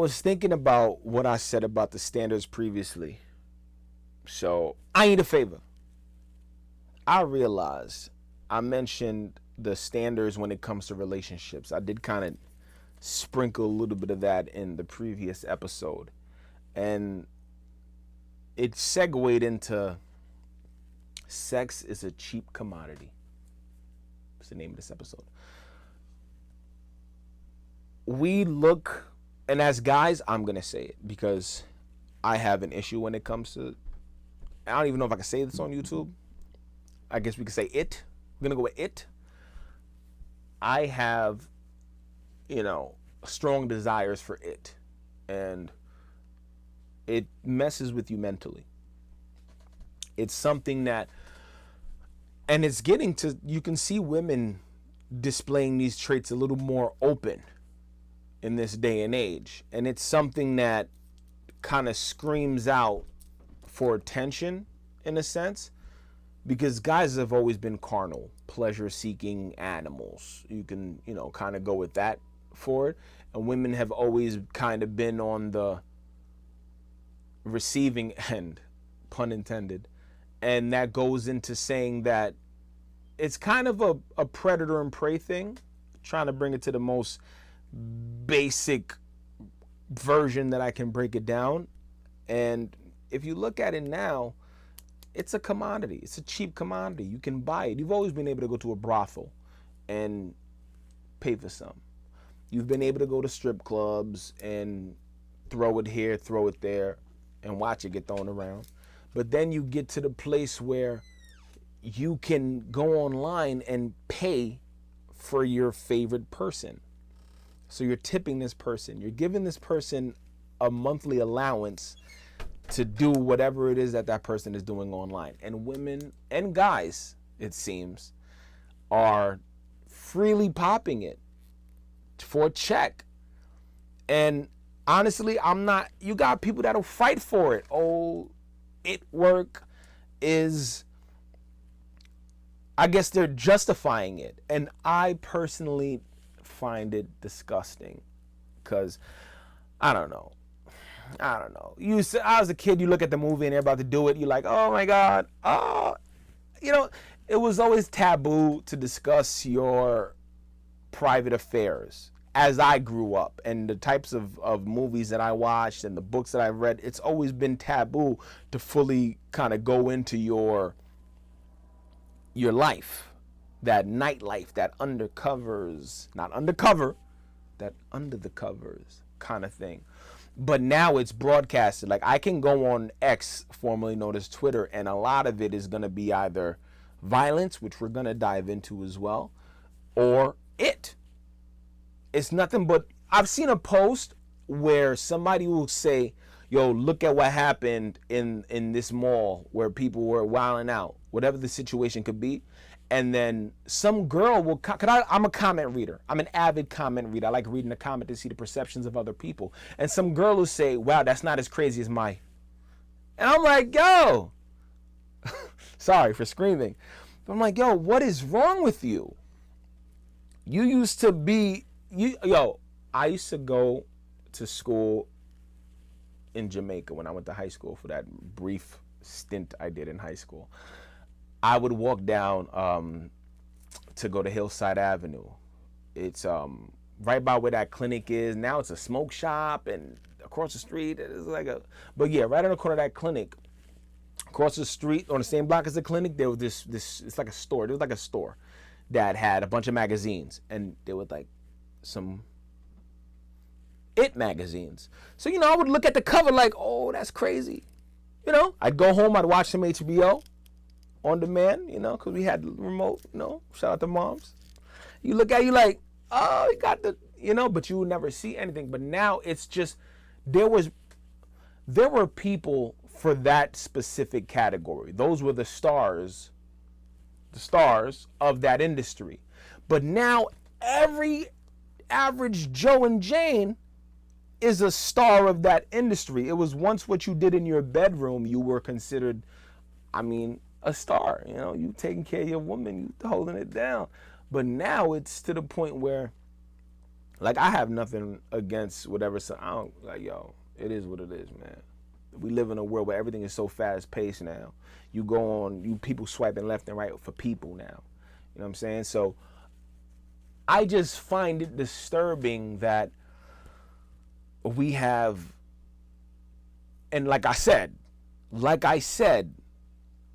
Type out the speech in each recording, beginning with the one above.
was thinking about what I said about the standards previously. So I need a favor. I realized I mentioned the standards when it comes to relationships. I did kind of sprinkle a little bit of that in the previous episode. And it segued into sex is a cheap commodity. That's the name of this episode. We look, and as guys, I'm going to say it because I have an issue when it comes to, I don't even know if I can say this on YouTube. I guess we could say it. We're going to go with it. I have, strong desires for it. And it messes with you mentally. It's something that, and it's getting to, you can see women displaying these traits a little more open in this day and age. And it's something that kind of screams out for attention in a sense, because guys have always been carnal, pleasure-seeking animals. You can, kind of go with that for it. And women have always kind of been on the receiving end, pun intended. And that goes into saying that it's kind of a predator and prey thing, trying to bring it to the most basic version that I can break it down. And if you look at it now, it's a commodity. It's a cheap commodity. You can buy it. You've always been able to go to a brothel and pay for some. You've been able to go to strip clubs and throw it here, throw it there, and watch it get thrown around. But then you get to the place where you can go online and pay for your favorite person. So you're tipping this person. You're giving this person a monthly allowance to do whatever it is that that person is doing online. And women and guys, it seems, are freely popping it for a check. And honestly, you got people that'll fight for it. Oh, it work is, I guess they're justifying it. And I personally find it disgusting because I don't know. I was a kid, you look at the movie and they're about to do it. You're like, oh my God. Oh, it was always taboo to discuss your private affairs as I grew up, and the types of movies that I watched and the books that I've read. It's always been taboo to fully kind of go into your life, that nightlife, that undercovers, not undercover, that under the covers kind of thing. But now it's broadcasted. Like I can go on X, formerly known as Twitter, and a lot of it is going to be either violence, which we're going to dive into as well, or it. It's nothing but, I've seen a post where somebody will say, yo, look at what happened in this mall where people were wilding out, whatever the situation could be. And then some girl will, I'm a comment reader. I'm an avid comment reader. I like reading the comment to see the perceptions of other people. And some girl will say, wow, that's not as crazy as my. And I'm like, yo, sorry for screaming. But I'm like, yo, what is wrong with you? You used to be, I used to go to school in Jamaica when I went to high school for that brief stint I did in high school. I would walk down to go to Hillside Avenue. It's right by where that clinic is. Now it's a smoke shop, and across the street it's like but yeah, right on the corner of that clinic, across the street on the same block as the clinic, there was this it's like a store. There was like a store that had a bunch of magazines, and there was like some It magazines. So I would look at the cover like, oh, that's crazy. I'd go home, I'd watch some HBO on demand, because we had the remote, shout out to moms. You look at you like, oh, you got the, but you would never see anything. But now it's just, there were people for that specific category. Those were the stars of that industry. But now every average Joe and Jane is a star of that industry. It was once what you did in your bedroom, you were considered, a star. You taking care of your woman, you holding it down. But now it's to the point where Like, I have nothing against whatever. So I don't, like, yo, it is what it is, man. We live in a world where everything is so fast paced now. You go on, you people swiping left and right for people now. You know what I'm saying? So I just find it disturbing that we have, and like I said,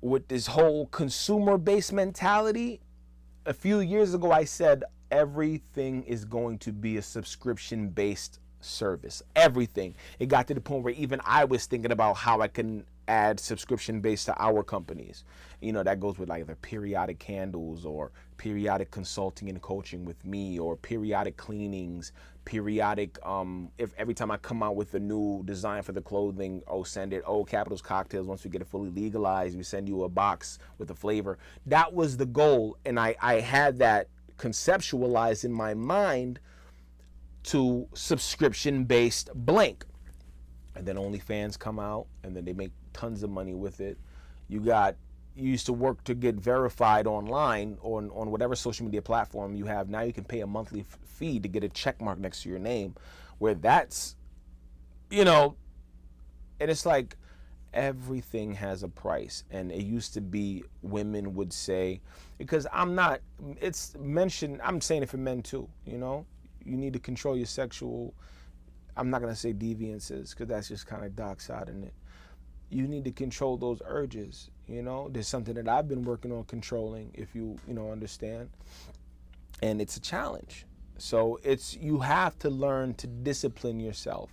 with this whole consumer-based mentality, a few years ago I said everything is going to be a subscription-based service. Everything. It got to the point where even I was thinking about how I can add subscription-based to our companies. You know, that goes with like the periodic candles or periodic consulting and coaching with me, or periodic cleanings, periodic if every time I come out with a new design for the clothing, send it, Capital's Cocktails, once we get it fully legalized, we send you a box with a flavor. That was the goal, and I had that conceptualized in my mind to subscription-based blank. And then OnlyFans come out, and then they make tons of money with it. You used to work to get verified online on whatever social media platform you have. Now you can pay a monthly fee to get a check mark next to your name, where that's, you know, and it's like everything has a price. And it used to be women would say, because it's mentioned, I'm saying it for men too, you know, you need to control your sexual, I'm not going to say deviances, because that's just kind of dark side in it. You need to control those urges. You know, there's something that I've been working on controlling, if you understand. And it's a challenge. So you have to learn to discipline yourself.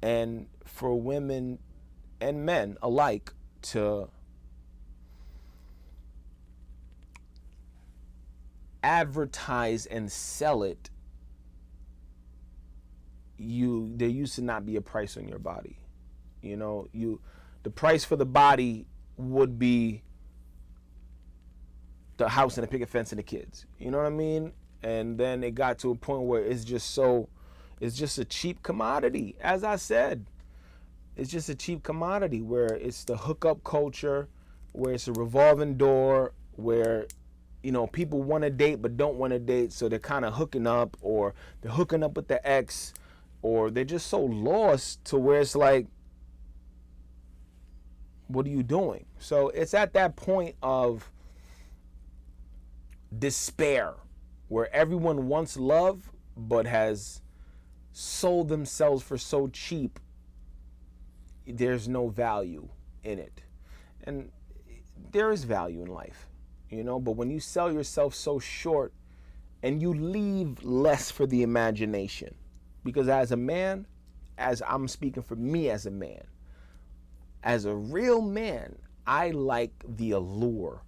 And for women and men alike to advertise and sell it, there used to not be a price on your body. You know, the price for the body would be the house and the picket fence and the kids. You know what I mean? And then it got to a point where it's just a cheap commodity. As I said, it's just a cheap commodity where it's the hookup culture, where it's a revolving door, where, you know, people want to date but don't want to date, so they're kind of hooking up, or they're hooking up with the ex, or they're just so lost to where it's like, what are you doing? So it's at that point of despair where everyone wants love but has sold themselves for so cheap, there's no value in it. And there is value in life, you know, but when you sell yourself so short and you leave less for the imagination, because as a man, as I'm speaking for me as a man, as a real man, I like the allure,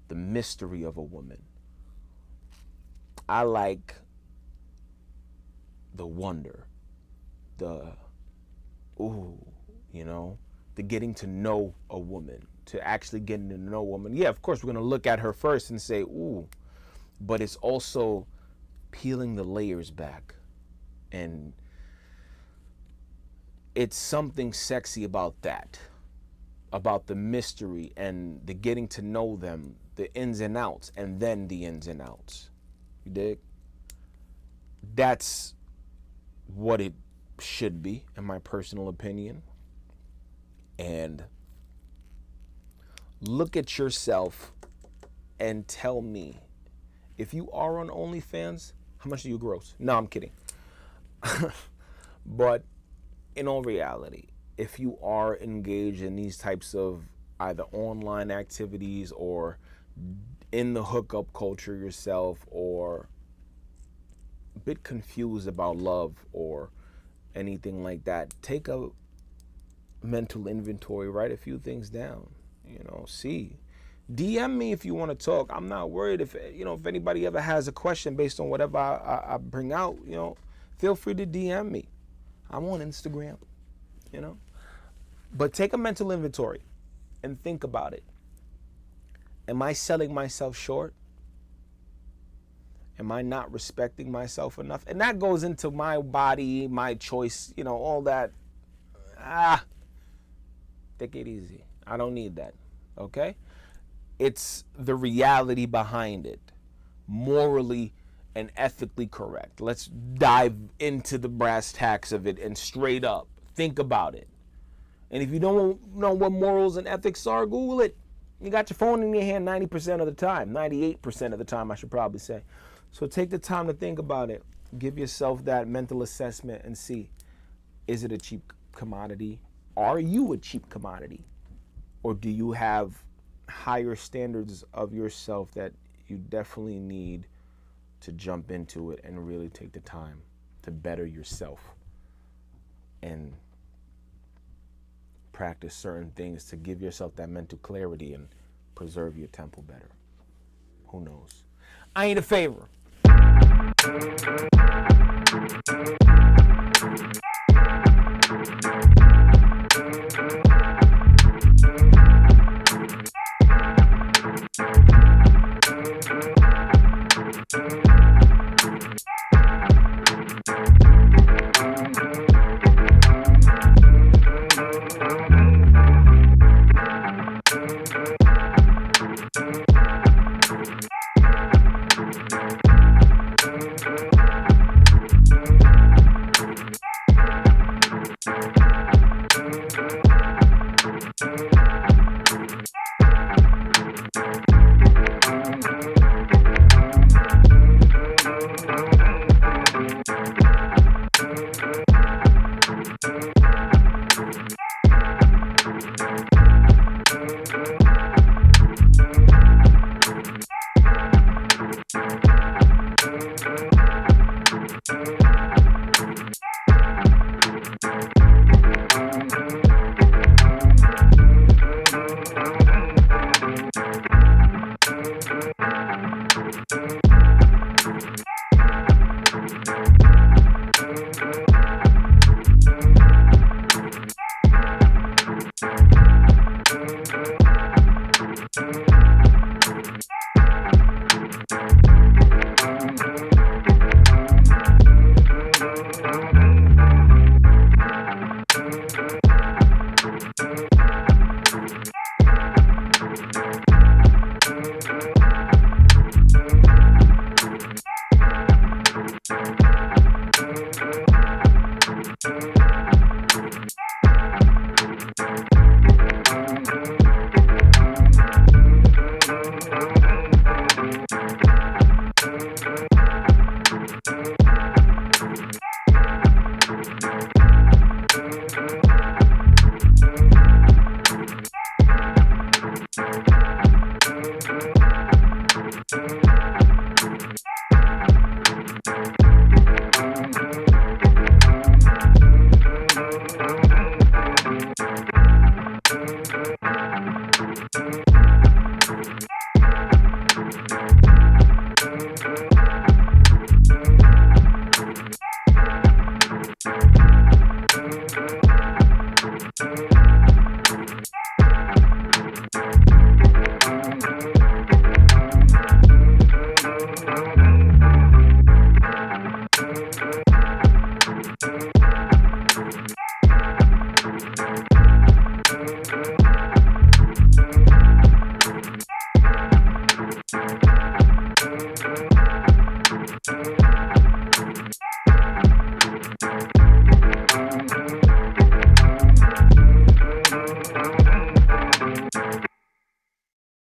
the mystery of a woman. I like the wonder, the getting to know a woman, to actually getting to know a woman. Yeah, of course, we're going to look at her first and say, ooh, but it's also peeling the layers back. And it's something sexy about that, about the mystery and the getting to know them, the ins and outs, and then the ins and outs. You dig? That's what it should be, in my personal opinion. And look at yourself and tell me, if you are on OnlyFans, how much do you gross? No, I'm kidding. But in all reality, if you are engaged in these types of either online activities or in the hookup culture yourself, or a bit confused about love or anything like that, take a mental inventory, write a few things down, see. DM me if you want to talk. I'm not worried if anybody ever has a question based on whatever I bring out, feel free to DM me. I'm on Instagram, But take a mental inventory and think about it. Am I selling myself short? Am I not respecting myself enough? And that goes into my body, my choice, all that. Take it easy. I don't need that, okay? It's the reality behind it. Morally, and ethically correct. Let's dive into the brass tacks of it and straight up think about it. And if you don't know what morals and ethics are, Google it. You got your phone in your hand 90% of the time, 98% of the time, I should probably say. So take the time to think about it. Give yourself that mental assessment and see, is it a cheap commodity? Are you a cheap commodity? Or do you have higher standards of yourself that you definitely need to jump into it and really take the time to better yourself and practice certain things to give yourself that mental clarity and preserve your temple better? Who knows? I ain't a favor.